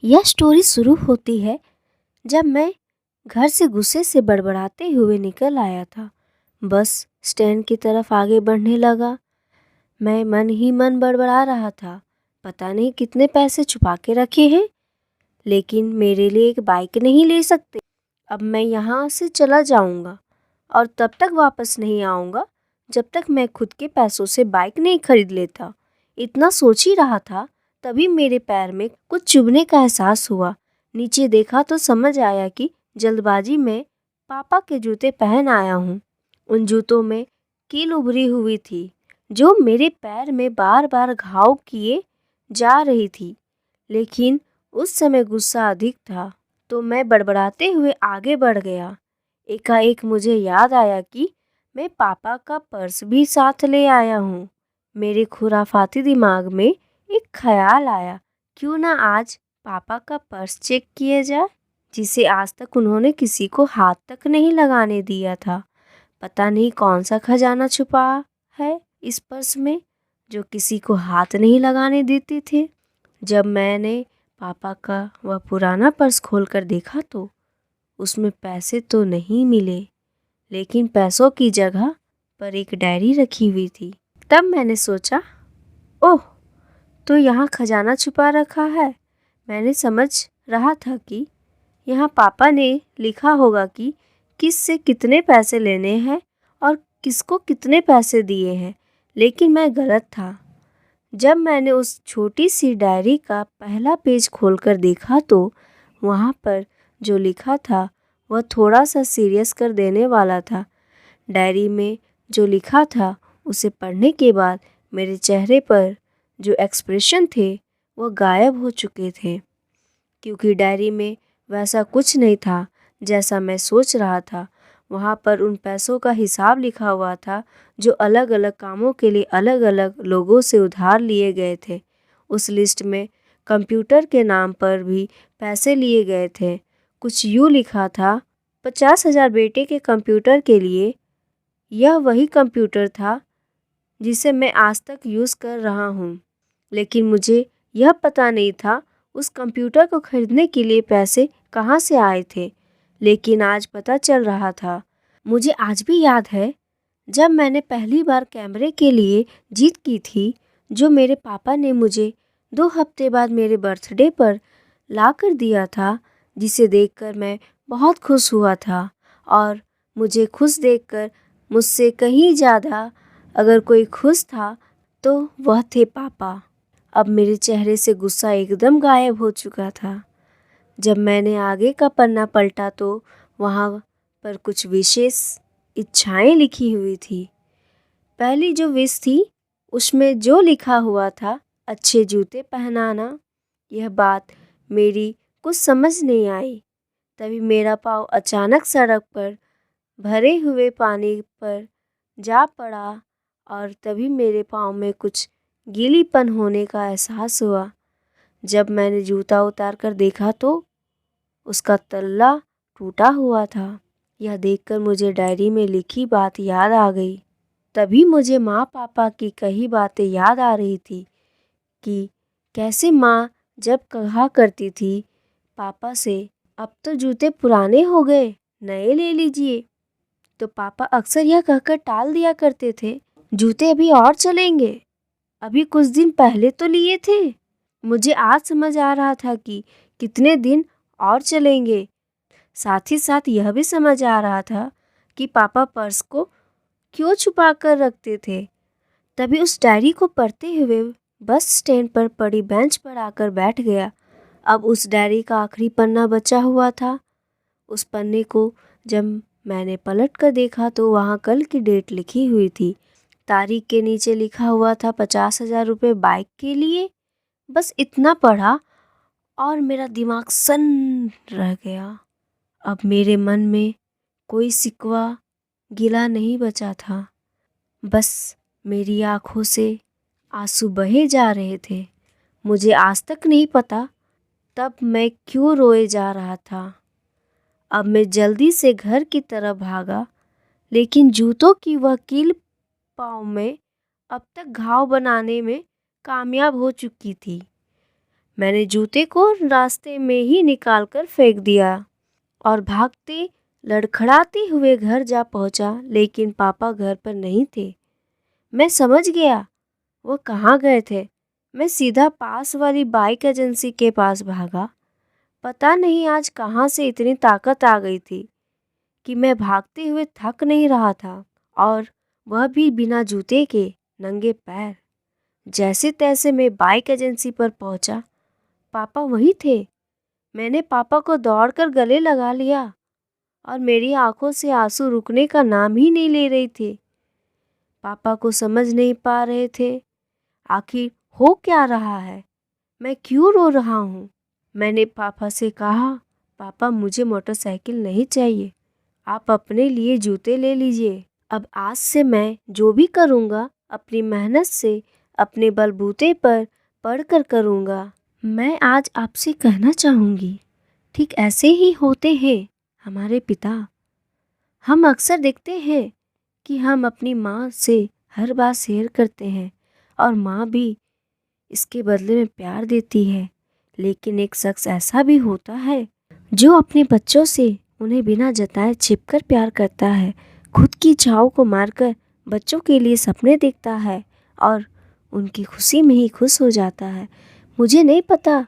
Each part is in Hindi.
यह स्टोरी शुरू होती है जब मैं घर से गुस्से से बड़बड़ाते हुए निकल आया था। बस स्टैंड की तरफ आगे बढ़ने लगा। मैं मन ही मन बड़बड़ा रहा था, पता नहीं कितने पैसे छुपा के रखे हैं, लेकिन मेरे लिए एक बाइक नहीं ले सकते। अब मैं यहाँ से चला जाऊँगा और तब तक वापस नहीं आऊँगा जब तक मैं खुद के पैसों से बाइक नहीं खरीद लेता। इतना सोच ही रहा था, तभी मेरे पैर में कुछ चुभने का एहसास हुआ। नीचे देखा तो समझ आया कि जल्दबाजी में पापा के जूते पहन आया हूँ। उन जूतों में कील उभरी हुई थी जो मेरे पैर में बार बार घाव किए जा रही थी, लेकिन उस समय गुस्सा अधिक था तो मैं बड़बड़ाते हुए आगे बढ़ गया। एकाएक मुझे याद आया कि मैं पापा का पर्स भी साथ ले आया हूँ। मेरे खुराफाती दिमाग में एक ख्याल आया, क्यों ना आज पापा का पर्स चेक किया जाए, जिसे आज तक उन्होंने किसी को हाथ तक नहीं लगाने दिया था। पता नहीं कौन सा खजाना छुपा है इस पर्स में जो किसी को हाथ नहीं लगाने देते थे। जब मैंने पापा का वह पुराना पर्स खोलकर देखा तो उसमें पैसे तो नहीं मिले, लेकिन पैसों की जगह पर एक डायरी रखी हुई थी। तब मैंने सोचा, ओह, तो यहाँ खजाना छुपा रखा है। मैंने समझ रहा था कि यहाँ पापा ने लिखा होगा कि किस से कितने पैसे लेने हैं और किसको कितने पैसे दिए हैं, लेकिन मैं गलत था। जब मैंने उस छोटी सी डायरी का पहला पेज खोलकर देखा तो वहाँ पर जो लिखा था वह थोड़ा सा सीरियस कर देने वाला था। डायरी में जो लिखा था उसे पढ़ने के बाद मेरे चेहरे पर जो एक्सप्रेशन थे वह गायब हो चुके थे, क्योंकि डायरी में वैसा कुछ नहीं था जैसा मैं सोच रहा था। वहाँ पर उन पैसों का हिसाब लिखा हुआ था जो अलग अलग कामों के लिए अलग अलग लोगों से उधार लिए गए थे। उस लिस्ट में कंप्यूटर के नाम पर भी पैसे लिए गए थे। कुछ यूँ लिखा था, 50,000 बेटे के कंप्यूटर के लिए। यह वही कंप्यूटर था जिसे मैं आज तक यूज़ कर रहा हूँ, लेकिन मुझे यह पता नहीं था उस कंप्यूटर को खरीदने के लिए पैसे कहाँ से आए थे। लेकिन आज पता चल रहा था। मुझे आज भी याद है जब मैंने पहली बार कैमरे के लिए जीत की थी, जो मेरे पापा ने मुझे 2 हफ्ते बाद मेरे बर्थडे पर ला कर दिया था, जिसे देखकर मैं बहुत खुश हुआ था। और मुझे खुश देखकर मुझसे कहीं ज़्यादा अगर कोई खुश था तो वह थे पापा। अब मेरे चेहरे से गुस्सा एकदम गायब हो चुका था। जब मैंने आगे का पन्ना पलटा तो वहाँ पर कुछ विशेष इच्छाएं लिखी हुई थी। पहली जो विश थी उसमें जो लिखा हुआ था, अच्छे जूते पहनाना। यह बात मेरी कुछ समझ नहीं आई। तभी मेरा पाँव अचानक सड़क पर भरे हुए पानी पर जा पड़ा और तभी मेरे पाँव में कुछ गीलीपन होने का एहसास हुआ। जब मैंने जूता उतार कर देखा तो उसका तल्ला टूटा हुआ था। यह देखकर मुझे डायरी में लिखी बात याद आ गई। तभी मुझे माँ पापा की कही बातें याद आ रही थी कि कैसे माँ जब कहा करती थी पापा से, अब तो जूते पुराने हो गए, नए ले लीजिए, तो पापा अक्सर यह कहकर टाल दिया करते थे, जूते अभी और चलेंगे, अभी कुछ दिन पहले तो लिए थे। मुझे आज समझ आ रहा था कि कितने दिन और चलेंगे। साथ ही साथ यह भी समझ आ रहा था कि पापा पर्स को क्यों छुपा कर रखते थे। तभी उस डायरी को पढ़ते हुए बस स्टैंड पर पड़ी बेंच पर आकर बैठ गया। अब उस डायरी का आखिरी पन्ना बचा हुआ था। उस पन्ने को जब मैंने पलट कर देखा तो वहाँ कल की डेट लिखी हुई थी। तारीख के नीचे लिखा हुआ था 50,000 रुपये बाइक के लिए। बस इतना पढ़ा और मेरा दिमाग सन्न रह गया। अब मेरे मन में कोई शिकवा गिला नहीं बचा था, बस मेरी आँखों से आंसू बहे जा रहे थे। मुझे आज तक नहीं पता तब मैं क्यों रोए जा रहा था। अब मैं जल्दी से घर की तरफ भागा, लेकिन जूतों की वह कील पाँव में अब तक घाव बनाने में कामयाब हो चुकी थी। मैंने जूते को रास्ते में ही निकाल कर फेंक दिया और भागते लड़खड़ाते हुए घर जा पहुंचा, लेकिन पापा घर पर नहीं थे। मैं समझ गया वो कहाँ गए थे। मैं सीधा पास वाली बाइक एजेंसी के पास भागा। पता नहीं आज कहाँ से इतनी ताकत आ गई थी कि मैं भागते हुए थक नहीं रहा था, और वह भी बिना जूते के, नंगे पैर। जैसे तैसे मैं बाइक एजेंसी पर पहुंचा। पापा वहीं थे। मैंने पापा को दौड़कर गले लगा लिया और मेरी आंखों से आंसू रुकने का नाम ही नहीं ले रही थी। पापा को समझ नहीं पा रहे थे आखिर हो क्या रहा है, मैं क्यों रो रहा हूँ। मैंने पापा से कहा, पापा मुझे मोटरसाइकिल नहीं चाहिए, आप अपने लिए जूते ले लीजिए। अब आज से मैं जो भी करूँगा अपनी मेहनत से, अपने बलबूते पर पढ़कर करूँगा। मैं आज आपसे कहना चाहूँगी, ठीक ऐसे ही होते हैं हमारे पिता। हम अक्सर देखते हैं कि हम अपनी माँ से हर बात शेयर करते हैं और माँ भी इसके बदले में प्यार देती है। लेकिन एक शख्स ऐसा भी होता है जो अपने बच्चों से उन्हें बिना जताए छिपकर प्यार करता है, खुद की इच्छाओं को मारकर बच्चों के लिए सपने देखता है और उनकी खुशी में ही खुश हो जाता है। मुझे नहीं पता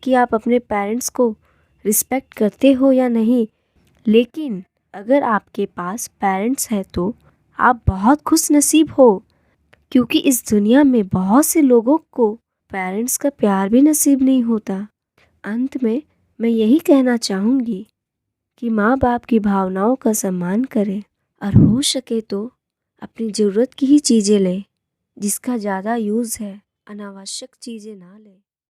कि आप अपने पेरेंट्स को रिस्पेक्ट करते हो या नहीं, लेकिन अगर आपके पास पेरेंट्स हैं तो आप बहुत खुश नसीब हो, क्योंकि इस दुनिया में बहुत से लोगों को पेरेंट्स का प्यार भी नसीब नहीं होता। अंत में मैं यही कहना चाहूँगी कि माँ बाप की भावनाओं का सम्मान करें और हो सके तो अपनी ज़रूरत की ही चीज़ें लें। जिसका ज़्यादा यूज़ है, अनावश्यक चीज़ें ना लें।